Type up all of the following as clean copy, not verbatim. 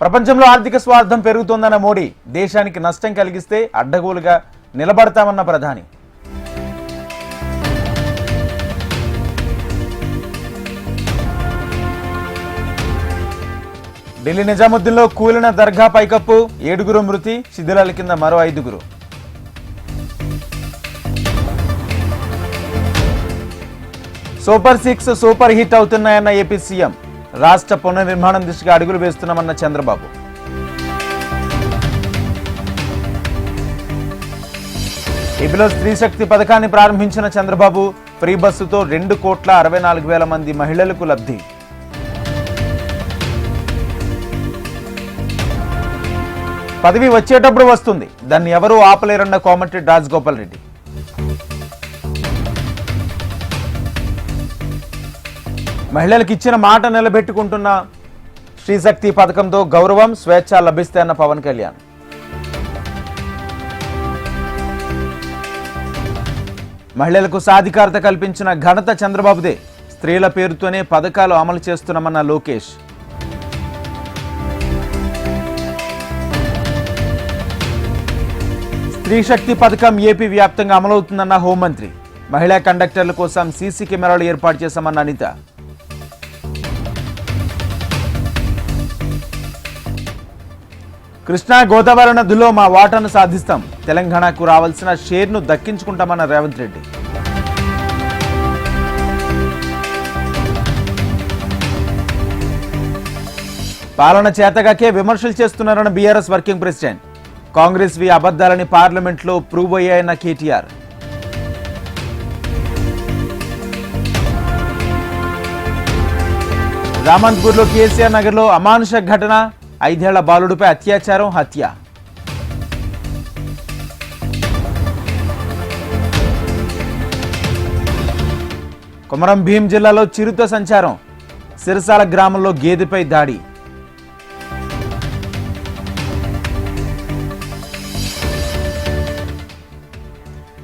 ప్రపంచంలో ఆర్థిక స్వార్థం పెరుగుతోందన్న మోడీ దేశానికి నష్టం కలిగిస్తే అడ్డగోలుగా నిలబడతామన్న ప్రధాని. ఢిల్లీ నిజాముద్దీన్లో కూలిన దర్గా పైకప్పు, 7 మృతి, శిథిలాల కింద మరో 5. సూపర్ 6 సూపర్ హిట్ అవుతున్నాయన్న ఏపీ సీఎం. రాష్ట్ర పునర్నిర్మాణం దిశగా అడుగులు వేస్తున్నామన్న చంద్రబాబు. ఏపీలో స్త్రీ శక్తి పథకాన్ని ప్రారంభించిన చంద్రబాబు. ఫ్రీ బస్సుతో 2,64,000 మంది మహిళలకు లబ్ధి. పదవి వచ్చేటప్పుడు వస్తుంది, దాన్ని ఎవరూ ఆపలేరన్న కోమటిరెడ్డి రాజగోపాల్ రెడ్డి. మహిళలకు ఇచ్చిన మాట నిలబెట్టుకుంటున్న శ్రీశక్తి పథకంతో గౌరవం, స్వేచ్ఛ లభిస్తాయన్న పవన్ కళ్యాణ్. మహిళలకు సాధికారత కల్పించిన ఘనత చంద్రబాబుదే. స్త్రీల పేరుతోనే పథకాలు అమలు చేస్తున్నామన్న లోకేష్. స్త్రీ శక్తి పథకం ఏపీ వ్యాప్తంగా అమలవుతుందన్న హోంమంత్రి. మహిళా కండక్టర్ల కోసం సీసీ కెమెరాలు ఏర్పాటు చేశామన్న అనిత. కృష్ణా గోదావరి నదుల్లో మా వాటాను సాధిస్తాం. తెలంగాణకు రావాల్సిన షేర్ను దక్కించుకుంటామన్న రేవంత్ రెడ్డి. పాలన చేతగాకే విమర్శలు చేస్తున్నారన్న బీఆర్ఎస్ వర్కింగ్ ప్రెసిడెంట్. కాంగ్రెస్ వి అబద్దాలని పార్లమెంట్లో ప్రూవ్ అయ్యాయన్న కేటీఆర్. రామంతపూర్లో కేసీఆర్ నగర్లో అమానుష ఘటన. 5 ఏళ్ల బాలుడిపై అత్యాచారం, హత్య. కొమరం భీం జిల్లాలో చిరుత సంచారం. సిరసాల గ్రామంలో గేదెపై దాడి.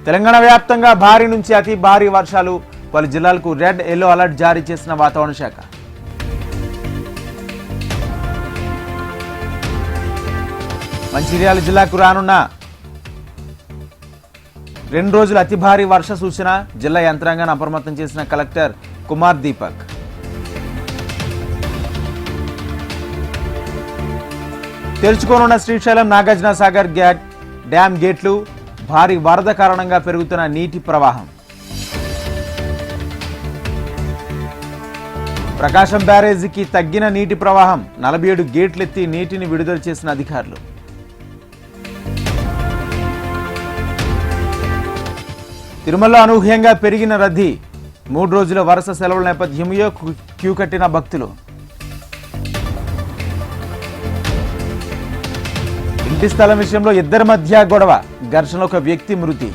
తెలంగాణ వ్యాప్తంగా భారీ నుంచి అతి భారీ వర్షాలు. పలు జిల్లాలకు రెడ్, ఎల్లో అలర్ట్ జారీ చేసిన వాతావరణ శాఖ. మంచిర్యాల జిల్లాకు రానున్న 2 రోజుల అతి భారీ వర్ష సూచన. జిల్లా యంత్రాంగాన్ని అప్రమత్తం చేసిన కలెక్టర్ కుమార్ దీపక్. తెరుచుకోనున్న శ్రీశైలం నాగార్జున సాగర్ డ్యామ్ గేట్లు. భారీ వరద కారణంగా పెరుగుతున్న నీటి ప్రవాహం. ప్రకాశం బ్యారేజీకి తగ్గిన నీటి ప్రవాహం. 47 గేట్లెత్తి నీటిని విడుదల చేసిన అధికారులు. తిరుమలలో అనూహ్యంగా పెరిగిన రద్దీ. 3 రోజుల వరుస సెలవుల నేపథ్యంలో క్యూ కట్టిన భక్తులు. ఇంటి స్థలం విషయంలో ఇద్దరి మధ్య గొడవ. ఘర్షణలో ఒక వ్యక్తి మృతి.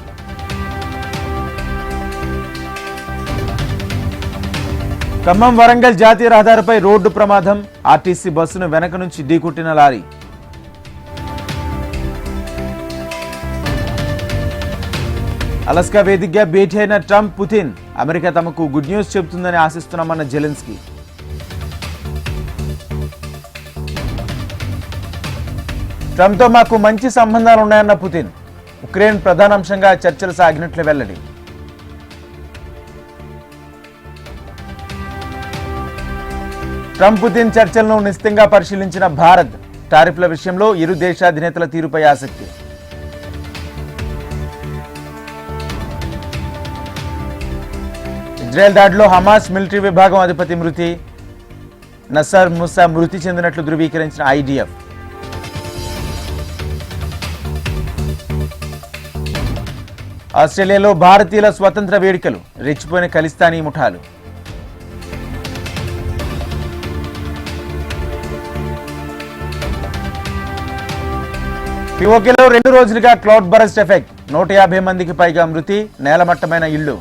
ఖమ్మం వరంగల్ జాతీయ రహదారిపై రోడ్డు ప్రమాదం. ఆర్టీసీ బస్సును వెనక నుంచి ఢీకొట్టిన లారీ. అలస్కా వేదికగా భేటీ అయిన ట్రంప్, పుతిన్. అమెరికా తమకు గుడ్ న్యూస్ చెబుతుందని ఆశిస్తున్నామన్న జెలెన్స్కీ. ట్రంప్తో మాకు మంచి సంబంధాలు ఉన్నాయన్న పుతిన్. ఉక్రెయిన్ ప్రధానాంశంగా చర్చలు సాగినట్లు వెల్లడి. ట్రంప్, పుతిన్ చర్చలను నిశితంగా పరిశీలించిన భారత్. టారిఫ్ల విషయంలో ఇరు దేశాధినేతల తీరుపై ఆసక్తి. ఇజ్రాయెల్ దాడిలో హమాస్ మిలిటరీ విభాగం అధిపతి మృతి. నసర్ ముసా మృతి చెందినట్లు ధృవీకరించిన ఐడిఎఫ్. ఆస్ట్రేలియాలో భారతీయుల స్వతంత్ర వేడుకలు. రెచ్చిపోయిన ఖలిస్తానీ ముఠాలు. పిఓకేలో 2 రోజులుగా క్లౌడ్ బరస్ట్ ఎఫెక్ట్. 150 మందికి పైగా మృతి. నేలమట్టమైన ఇళ్లు.